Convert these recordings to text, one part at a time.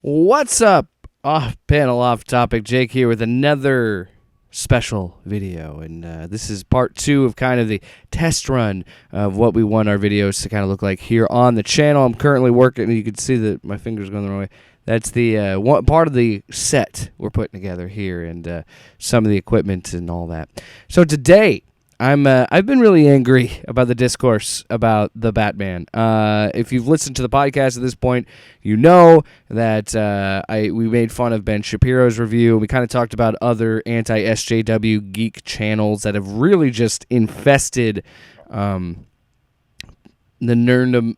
What's up? Off panel, off topic. Jake here with another special video, and this is part 2 of kind of the test run of what we want our videos to kind of look like here on the channel. I'm currently working, and you can see that my finger's going the wrong way. That's the one part of the set we're putting together here, and some of the equipment and all that. So today, I've been really angry about the discourse about the Batman. If you've listened to the podcast at this point, you know that we made fun of Ben Shapiro's review. We kind of talked about other anti-SJW geek channels that have really just infested the nerddom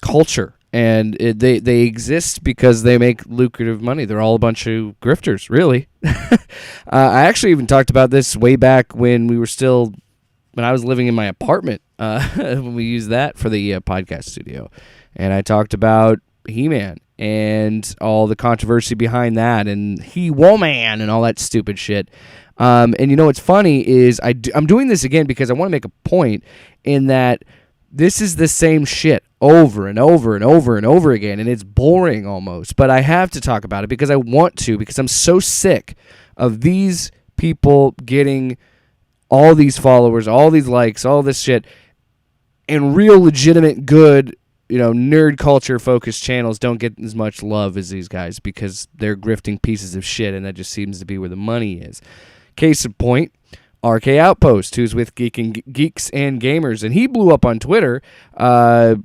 culture. And they exist because they make lucrative money. They're all a bunch of grifters, really. I actually even talked about this way back when I was living in my apartment, when we used that for the podcast studio. And I talked about He-Man and all the controversy behind that and He-Woman and all that stupid shit. And you know what's funny is I'm doing this again because I want to make a point in that this is the same shit over and over and over and over again, and it's boring almost. But I have to talk about it because I want to, because I'm so sick of these people getting all these followers, all these likes, all this shit, and real legitimate good, nerd culture focused channels don't get as much love as these guys because they're grifting pieces of shit, and that just seems to be where the money is. Case in point, RK Outpost, who's with Geeks and Gamers, and he blew up on Twitter, I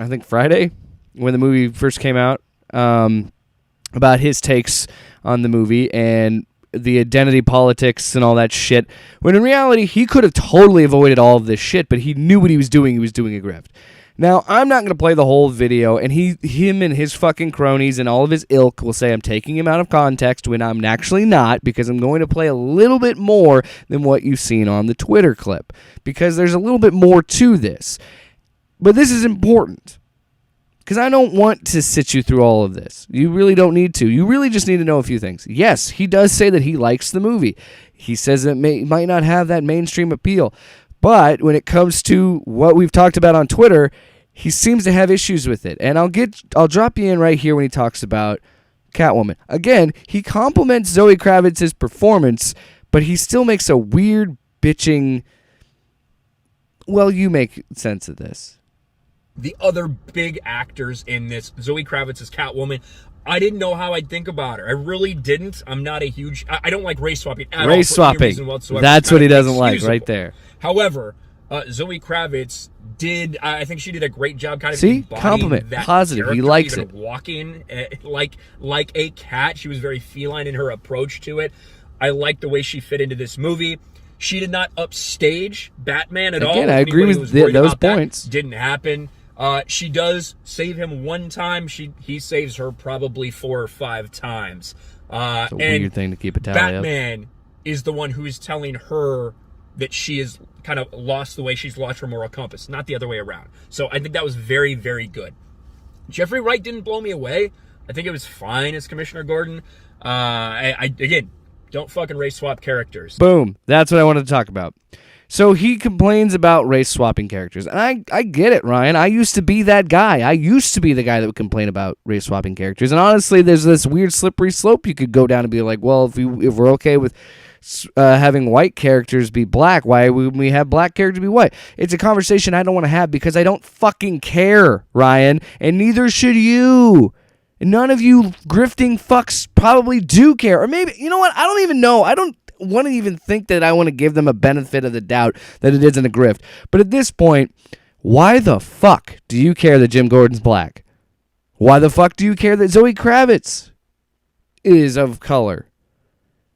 think Friday, when the movie first came out, about his takes on the movie and the identity politics and all that shit, when in reality, he could have totally avoided all of this shit, but he knew what he was doing. He was doing a grift. Now, I'm not going to play the whole video, and him and his fucking cronies and all of his ilk will say I'm taking him out of context when I'm actually not, because I'm going to play a little bit more than what you've seen on the Twitter clip, because there's a little bit more to this. But this is important, because I don't want to sit you through all of this. You really don't need to. You really just need to know a few things. Yes, he does say that he likes the movie. He says it might not have that mainstream appeal. But when it comes to what we've talked about on Twitter, he seems to have issues with it. And I'll drop you in right here when he talks about Catwoman. Again, he compliments Zoe Kravitz's performance, but he still makes a weird bitching, well, you make sense of this. The other big actors in this, Zoe Kravitz's Catwoman, I didn't know how I'd think about her. I really didn't. I'm not a huge... I don't like race swapping at all. Race swapping. That's what he doesn't like right there. However, Zoe Kravitz did... I think she did a great job kind of... See? Compliment. Positive. He likes it. Walking like a cat. She was very feline in her approach to it. I like the way she fit into this movie. She did not upstage Batman at all. Again, I agree with those points. Didn't happen. She does save him one time. He saves her probably 4 or 5 times. It's a weird thing to keep a tally of. Batman is the one who is telling her that she is kind of lost the way she's lost her moral compass, not the other way around. So I think that was very, very good. Jeffrey Wright didn't blow me away. I think it was fine as Commissioner Gordon. Again, don't fucking race swap characters. Boom. That's what I wanted to talk about. So he complains about race swapping characters. And I get it, Ryan. I used to be that guy. I used to be the guy that would complain about race swapping characters. And honestly, there's this weird slippery slope you could go down and be like, well, if we're okay with having white characters be black, why would we have black characters be white? It's a conversation I don't want to have because I don't fucking care, Ryan. And neither should you. None of you grifting fucks probably do care. Or maybe, you know what? I don't even know. I don't want to even think that I want to give them a benefit of the doubt that it isn't a grift. But at this point, why the fuck do you care that Jim Gordon's black? Why the fuck do you care that Zoe Kravitz is of color?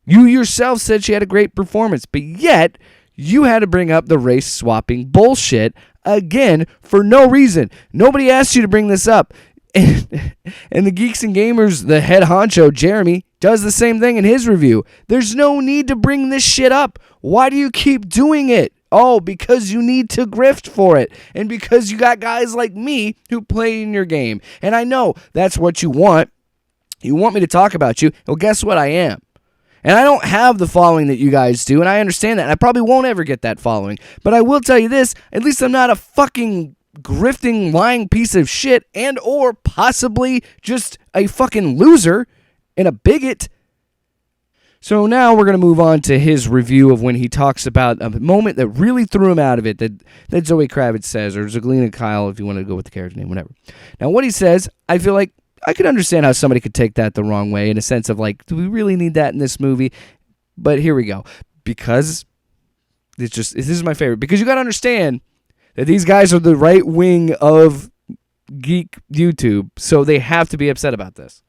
You yourself said she had a great performance, but yet you had to bring up the race swapping bullshit again for no reason. Nobody asked you to bring this up. And the Geeks and Gamers, the head honcho, Jeremy, does the same thing in his review. There's no need to bring this shit up. Why do you keep doing it? Oh, because you need to grift for it. And because you got guys like me who play in your game. And I know that's what you want. You want me to talk about you. Well, guess what? I am. And I don't have the following that you guys do, and I understand that. And I probably won't ever get that following. But I will tell you this, at least I'm not a fucking grifting, lying piece of shit, and or possibly just a fucking loser and a bigot. So now we're going to move on to his review of when he talks about a moment that really threw him out of it that Zoe Kravitz says, or Zaglina Kyle, if you want to go with the character name, whatever. Now, what he says, I feel like I could understand how somebody could take that the wrong way in a sense of like, do we really need that in this movie? But here we go. Because this is my favorite. Because you got to understand that these guys are the right wing of geek YouTube, so they have to be upset about this.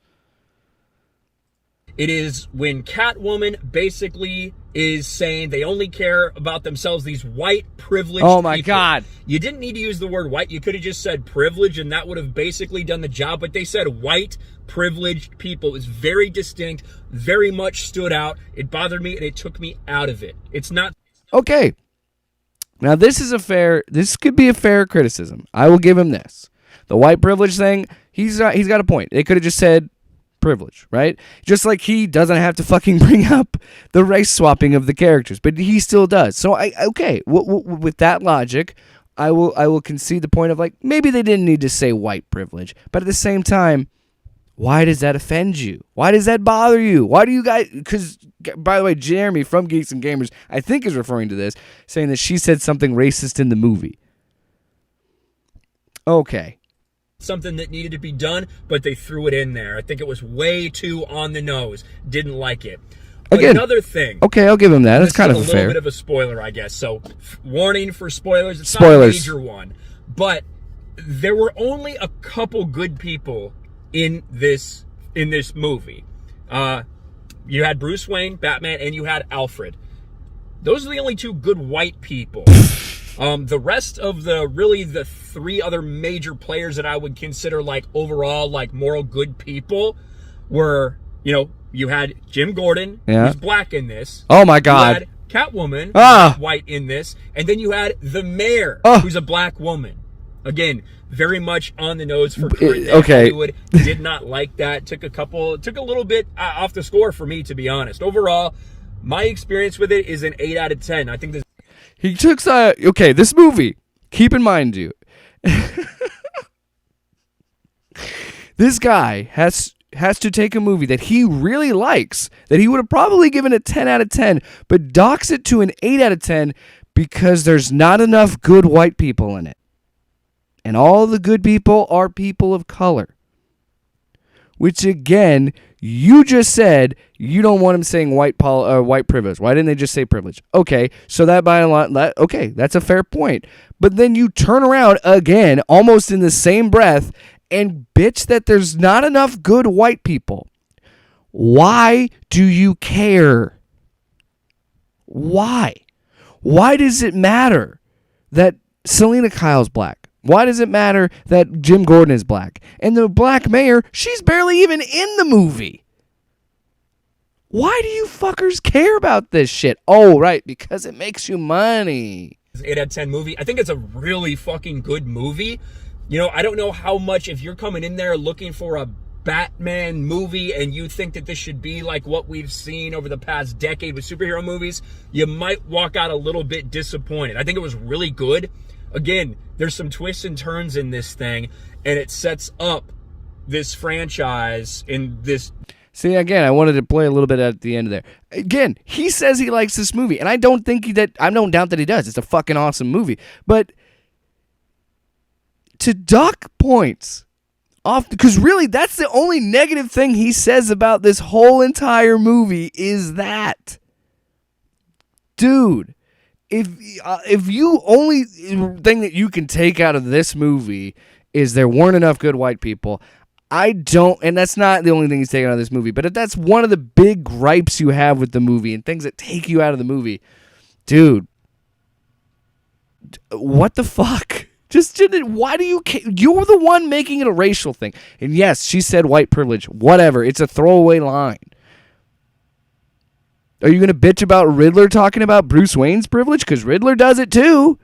It is when Catwoman basically is saying they only care about themselves, these white privileged people. Oh my God. You didn't need to use the word white. You could have just said privilege and that would have basically done the job. But they said white privileged people. It was very distinct, very much stood out. It bothered me and it took me out of it. It's not. Okay. Now this could be a fair criticism. I will give him this. The white privilege thing, he's got a point. They could have just said privilege, right? Just like he doesn't have to fucking bring up the race swapping of the characters, but he still does. So with that logic, I will concede the point of like maybe they didn't need to say white privilege, but at the same time, why does that offend you? Why does that bother you? Why do you guys? Because by the way, Jeremy from Geeks and Gamers, I think is referring to this, saying that she said something racist in the movie. Okay. Something that needed to be done, but they threw it in there. I think it was way too on the nose. Didn't like it. But again, another thing. Okay, I'll give him that. It's kind of a fair. little bit of a spoiler, I guess. So, warning for spoilers. It's Spoilers. not a major one, but there were only a couple good people in this movie. You had Bruce Wayne, Batman, and you had Alfred. Those are the only two good white people. The rest of the three other major players that I would consider like overall like moral good people were, you had Jim Gordon, who's black in this. Oh my God. You had Catwoman, who's white in this, and then you had the mayor, who's a black woman. Again, very much on the nose for current day Hollywood. Did not like that. Took a little bit off the score for me, to be honest. Overall, my experience with it is an 8 out of 10. I think this. He took this movie. Keep in mind, dude. This guy has to take a movie that he really likes, that he would have probably given a 10 out of 10, but docks it to an 8 out of 10 because there's not enough good white people in it. And all the good people are people of color. Which again, you just said you don't want him saying white privilege. Why didn't they just say privilege? Okay, so that by a lot, that's a fair point. But then you turn around again, almost in the same breath, and bitch that there's not enough good white people. Why do you care? Why? Why does it matter that Selena Kyle's black? Why does it matter that Jim Gordon is black? And the black mayor, she's barely even in the movie. Why do you fuckers care about this shit? Oh, right, because it makes you money. 8 out of 10 movie. I think it's a really fucking good movie. I don't know how much, if you're coming in there looking for a Batman movie and you think that this should be like what we've seen over the past decade with superhero movies, you might walk out a little bit disappointed. I think it was really good. Again, there's some twists and turns in this thing, and it sets up this franchise in this. See, again, I wanted to play a little bit at the end of there. Again, he says he likes this movie, and I don't doubt that he does. It's a fucking awesome movie. But to dock points off, because really that's the only negative thing he says about this whole entire movie is that. Dude. If you only thing that you can take out of this movie is there weren't enough good white people, and that's not the only thing he's taking out of this movie, but if that's one of the big gripes you have with the movie and things that take you out of the movie, dude, what the fuck? Why do you care? You're the one making it a racial thing. And yes, she said white privilege, whatever, it's a throwaway line. Are you going to bitch about Riddler talking about Bruce Wayne's privilege? Because Riddler does it too.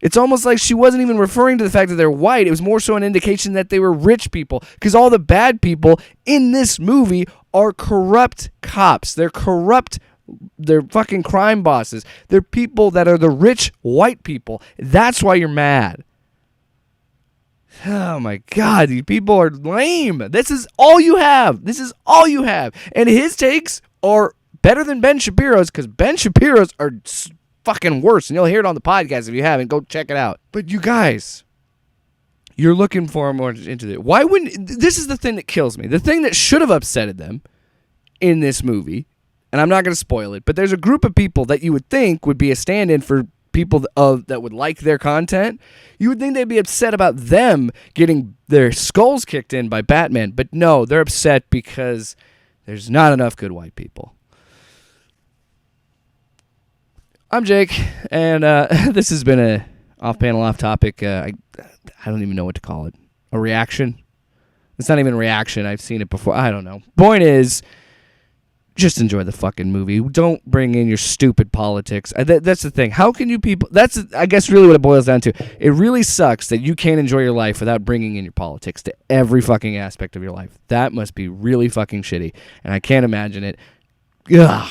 It's almost like she wasn't even referring to the fact that they're white. It was more so an indication that they were rich people. Because all the bad people in this movie are corrupt cops. They're corrupt. They're fucking crime bosses. They're people that are the rich white people. That's why you're mad. Oh my God, these people are lame. This is all you have. This is all you have. And his takes are better than Ben Shapiro's because Ben Shapiro's are fucking worse. And you'll hear it on the podcast if you haven't. Go check it out. But you guys, you're looking for more into it. Why wouldn't... This is the thing that kills me. The thing that should have upsetted them in this movie, and I'm not going to spoil it, but there's a group of people that you would think would be a stand-in for people that would like their content. You would think they'd be upset about them getting their skulls kicked in by Batman, but no, they're upset because there's not enough good white people. I'm Jake, and this has been a off-panel, off-topic, I don't even know what to call it. A reaction? It's not even a reaction. I've seen it before. I don't know. Point is, just enjoy the fucking movie. Don't bring in your stupid politics. That's the thing. How can you people... That's, I guess, really what it boils down to. It really sucks that you can't enjoy your life without bringing in your politics to every fucking aspect of your life. That must be really fucking shitty, and I can't imagine it. Ugh.